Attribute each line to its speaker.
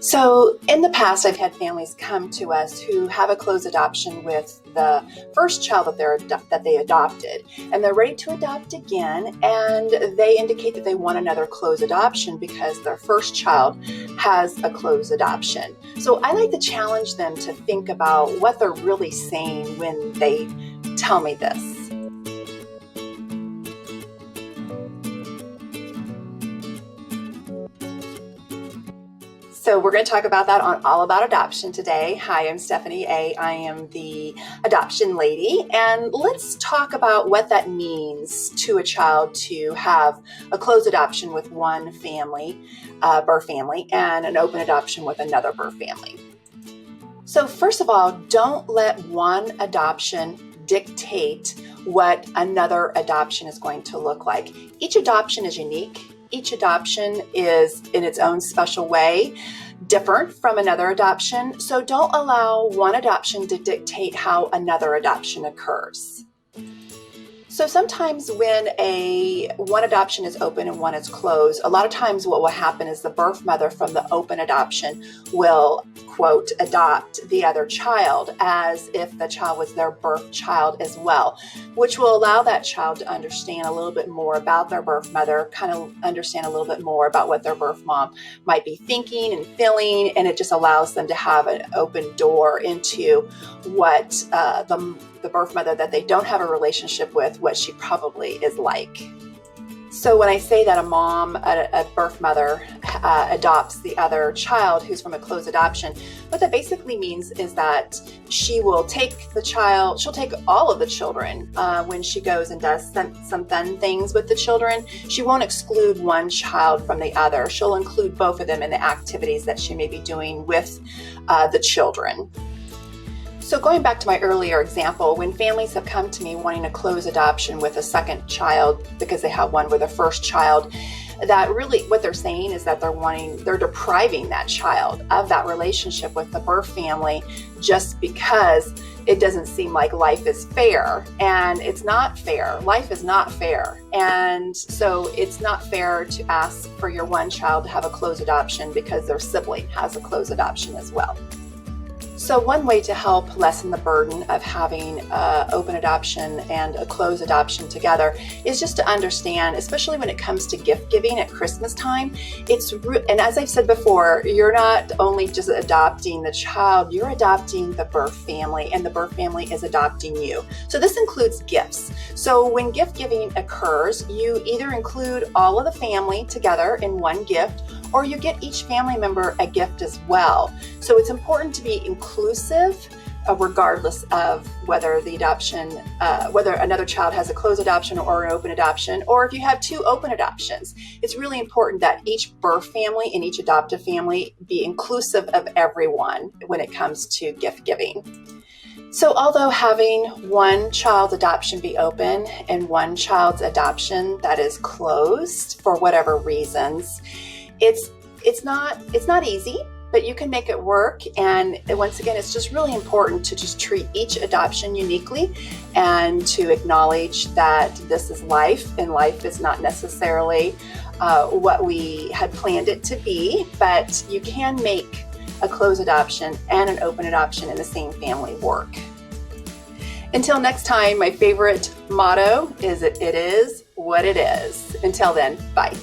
Speaker 1: So in the past, I've had families come to us who have a closed adoption with the first child that they adopted, and they're ready to adopt again, and they indicate that they want another closed adoption because their first child has a closed adoption. So I like to challenge them to think about what they're really saying when they tell me this. So we're going to talk about that on All About Adoption today. Hi, I'm Stephanie A. I am the adoption lady, and let's talk about what that means to a child to have a closed adoption with one family, birth family, and an open adoption with another birth family. So first of all, don't let one adoption dictate what another adoption is going to look like. Each adoption is unique. Each adoption is in its own special way, different from another adoption. So don't allow one adoption to dictate how another adoption occurs. So sometimes when one adoption is open and one is closed, a lot of times what will happen is the birth mother from the open adoption will, quote, adopt the other child as if the child was their birth child as well, which will allow that child to understand a little bit more about their birth mother, kind of understand a little bit more about what their birth mom might be thinking and feeling, and it just allows them to have an open door into what the birth mother that they don't have a relationship with, what she probably is like. So when I say that a birth mother adopts the other child who's from a closed adoption, what that basically means is that she will take she'll take all of the children when she goes and does some fun things with the children. She won't exclude one child from the other. She'll include both of them in the activities that she may be doing with the children. So going back to my earlier example, when families have come to me wanting a closed adoption with a second child because they have one with a first child, that really what they're saying is that they're depriving that child of that relationship with the birth family just because it doesn't seem like life is fair. And it's not fair. Life is not fair. And so it's not fair to ask for your one child to have a closed adoption because their sibling has a closed adoption as well. So one way to help lessen the burden of having open adoption and a closed adoption together is just to understand, especially when it comes to gift giving at Christmas time, and as I've said before, you're not only just adopting the child, you're adopting the birth family, and the birth family is adopting you. So this includes gifts. So when gift giving occurs, you either include all of the family together in one gift, or you get each family member a gift as well. So it's important to be inclusive, regardless of whether whether another child has a closed adoption or an open adoption, or if you have two open adoptions. It's really important that each birth family and each adoptive family be inclusive of everyone when it comes to gift giving. So although having one child's adoption be open and one child's adoption that is closed for whatever reasons, it's not easy, but you can make it work. And once again, it's just really important to just treat each adoption uniquely and to acknowledge that this is life, and life is not necessarily what we had planned it to be, but you can make a closed adoption and an open adoption in the same family work. Until next time, my favorite motto is it is what it is. Until then, bye.